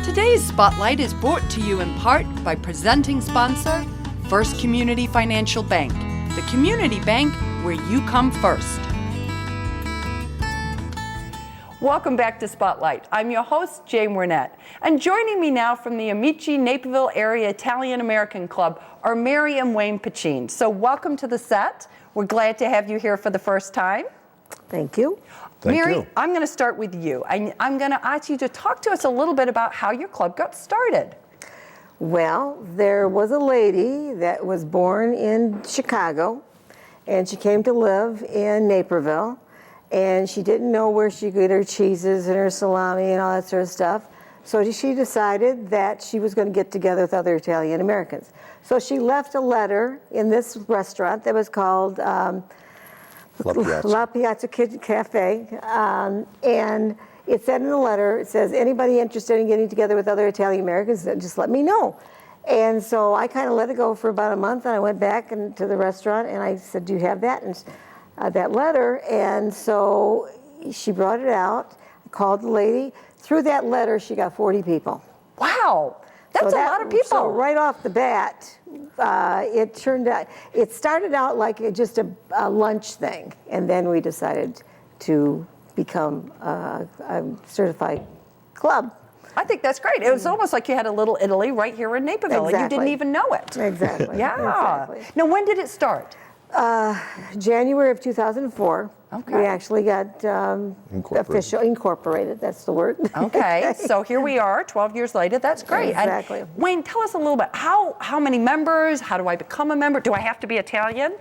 Today's Spotlight is brought to you in part by presenting sponsor, First Community Financial Bank, the community bank where you come first. Welcome back to Spotlight. I'm your host, Jane Wernette. And joining me now from the Amici Naperville area Italian-American Club are Mary and Wayne Pachin. So welcome to the set. We're glad to have you here for the first time. Thank you. Mary, I'm going to start with you. I'm going to ask you to talk to us a little bit about how your club got started. Well, there was a lady that was born in Chicago, and she came to live in Naperville. And she didn't know where she could get her cheeses and her salami and all that sort of stuff. So she decided that she was going to get together with other Italian Americans. So she left a letter in this restaurant that was called La Piazza Cafe. And it said in the letter, it says, anybody interested in getting together with other Italian Americans, just let me know. And so I kind of let it go for about a month, and I went back to the restaurant, and I said, do you have that? And that letter, and so she brought it out. I called the lady. Through that letter, she got 40 people. Wow, that's a lot of people. So right off the bat, it started out like just a lunch thing, and then we decided to become a certified club. I think that's great. It was almost like you had a little Italy right here in Naperville, and you didn't even know it. Exactly. Yeah. Exactly. Now, when did it start? January of 2004. Okay. We actually got incorporated, that's the word. Okay, so here we are 12 years later. That's great. Exactly. And Wayne, tell us a little bit, how many members? How do I become a member? Do I have to be Italian?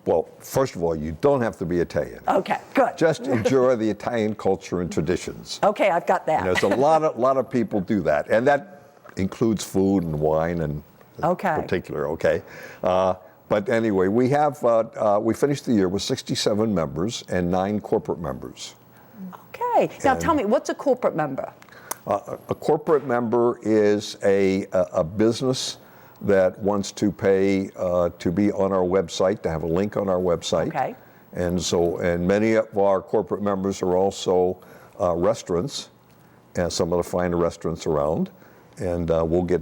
Well, first of all, you don't have to be Italian. Okay, good. Just enjoy the Italian culture and traditions. Okay, I've got that. And there's a lot of people do that, and that includes food and wine and particular. Okay. But anyway, we finished the year with 67 members and 9 corporate members. Okay. Now tell me, what's a corporate member? A corporate member is a business that wants to pay to be on our website, to have a link on our website. Okay. And many of our corporate members are also restaurants, and some of the finer restaurants around. And we'll get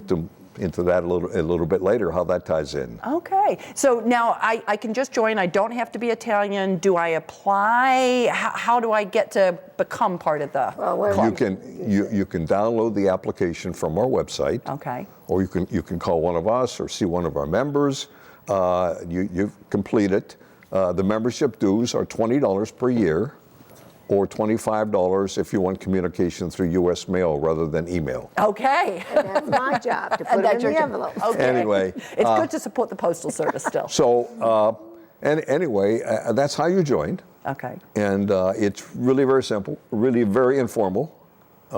into that a little bit later, how that ties in. Okay, so now I can just join. I don't have to be Italian. Do I apply? How do I get to become part of the club? You can download the application from our website. Okay. Or you can call one of us or see one of our members. You complete it. The membership dues are $20 per year, or $25 if you want communication through U.S. mail rather than email. Okay. And that's my job, to put it in the envelope. Okay. Anyway. It's good to support the Postal Service still. So, anyway, that's how you joined. Okay. And it's really very simple, really very informal.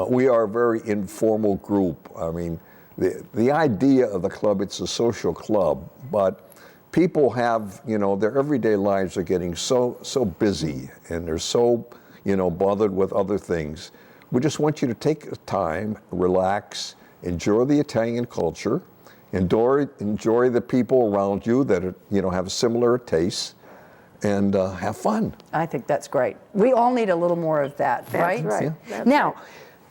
We are a very informal group. I mean, the idea of the club, it's a social club, but people have, their everyday lives are getting so busy, and they're so bothered with other things. We just want you to take time, relax, enjoy the Italian culture, enjoy the people around you that have similar tastes, and have fun. I think that's great. We all need a little more of that, right? That's right. Yeah. Now,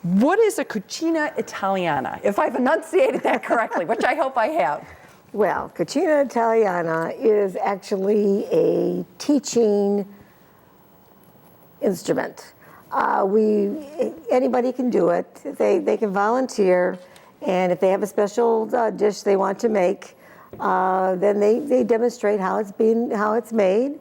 what is a cucina italiana? If I've enunciated that correctly, which I hope I have. Well, cucina italiana is actually a teaching instrument. Anybody can do it. They can volunteer, and if they have a special dish they want to make, then they demonstrate how it's made,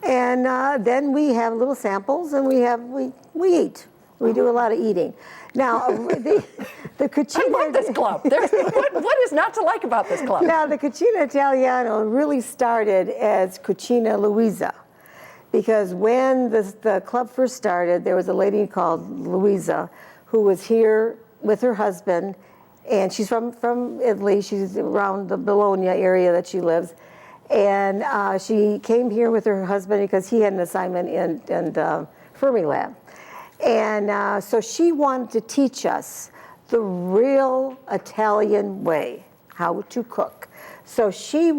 and then we have little samples, and we eat. We do a lot of eating. Now, the cucina. I love this club. What is not to like about this club? Now, the cucina italiana really started as Cucina Luisa. Because when the club first started, there was a lady called Louisa who was here with her husband, and she's from Italy. She's around the Bologna area that she lives. And she came here with her husband because he had an assignment in Fermilab. And so she wanted to teach us the real Italian way, how to cook. So she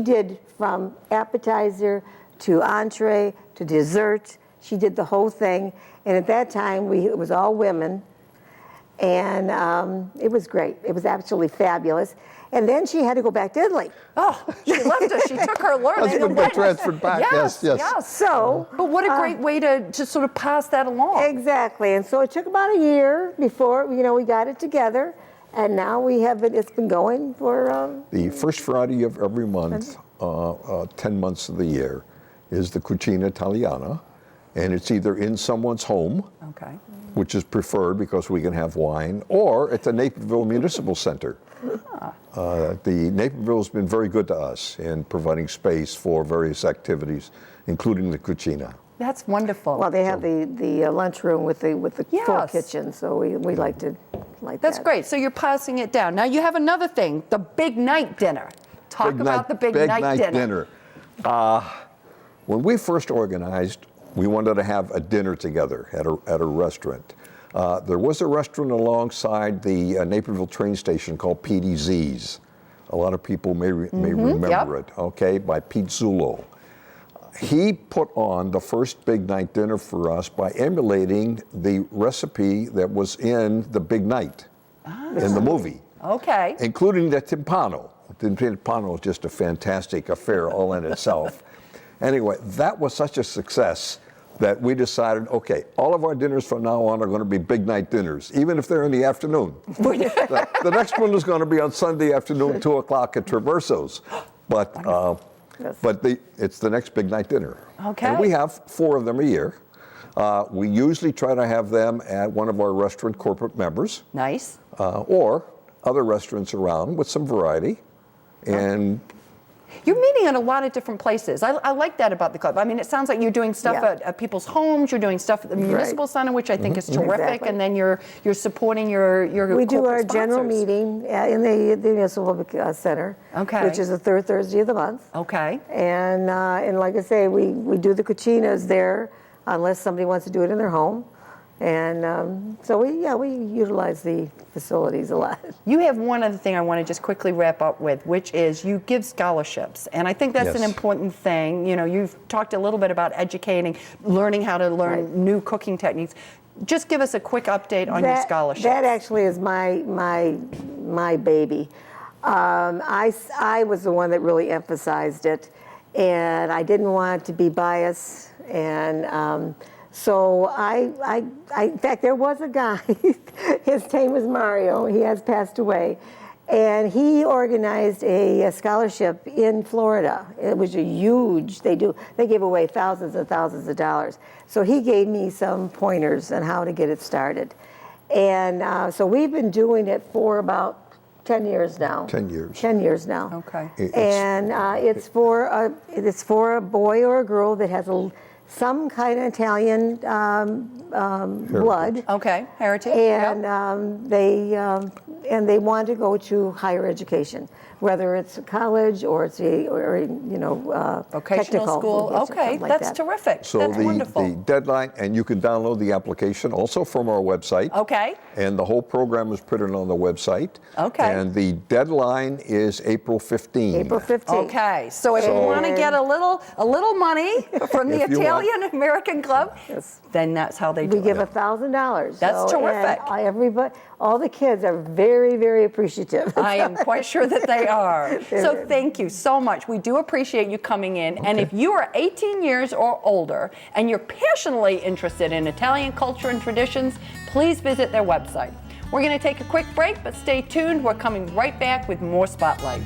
did from appetizer to entree to dessert. She did the whole thing. And at that time, it was all women. And it was great. It was absolutely fabulous. And then she had to go back to Italy. Oh, she left us. She took her learning Husband and got went. transferred back. Yes, yes. So, But what a great way to just sort of pass that along. exactly. And so it took about a year before, we got it together. And now we have it, it's been going for... The first Friday of every month, 10 months of the year, is the Cucina Italiana. And it's either in someone's home, Okay. which is preferred because we can have wine, or at the Naperville Municipal Center. The Naperville has been very good to us in providing space for various activities, including the Cucina. That's wonderful. Well, they have the lunchroom with the full Yes. kitchen, so we like to like That's that. great. So you're passing it down. Now you have another thing, the big night dinner. Talk about the big night dinner. When we first organized, we wanted to have a dinner together at a restaurant. There was a restaurant alongside the Naperville train station called PDZ's. A lot of people may remember it, okay, by Pete Zullo. He put on the first big night dinner for us by emulating the recipe that was in The Big Night in the movie, Okay. including the timpano. The timpano is just a fantastic affair all in itself. Anyway, that was such a success that we decided, okay, all of our dinners from now on are going to be big night dinners, even if they're in the afternoon. The next one is going to be on Sunday afternoon, 2 o'clock at Traverso's. But it's the next big night dinner. Okay. And we have 4 of them a year. We usually try to have them at one of our restaurant corporate members. Nice. Or other restaurants around with some variety. And You're meeting at a lot of different places. I like that about the club. I mean, it sounds like you're doing stuff Yeah. at people's homes. You're doing stuff at the municipal center, which I think is terrific. Exactly. And then you're supporting your We do our corporate general sponsors. meeting in the municipal center, Okay. which is the third Thursday of the month. Okay. And like I say, we do the cucinas there unless somebody wants to do it in their home. And so we utilize the facilities a lot. You have one other thing I want to just quickly wrap up with, which is you give scholarships. And I think that's an Yes. important thing. You know, you've talked a little bit about educating, learning how to learn new cooking techniques. Just give us a quick update on your scholarships. That actually is my baby. I was the one that really emphasized it, and I didn't want to be biased. And so in fact, there was a guy. His name was Mario. He has passed away. And he organized a scholarship in Florida. It was a huge, they give away thousands and thousands of dollars. So he gave me some pointers on how to get it started. And so we've been doing it for about 10 years now. 10 years. 10 years now. Okay. And it's for a boy or a girl that has some kind of Italian blood. Okay, heritage. And they want to go to higher education, whether it's college or it's vocational technical school. vocation, Okay, something like that's that. terrific. So that's the wonderful. deadline, and you can download the application also from our website. Okay. And the whole program is printed on the website. Okay. And the deadline is April 15. April 15th. Okay, so if you want to get a little money from the If you want. Italian American Club, then that's how they do We give it. $1,000. That's terrific. And everybody, all the kids are very, very appreciative. I am quite sure that they are. So thank you so much. We do appreciate you coming in. And if you are 18 years or older and you're passionately interested in Italian culture and traditions, please visit their website. We're going to take a quick break, but stay tuned. We're coming right back with more Spotlight.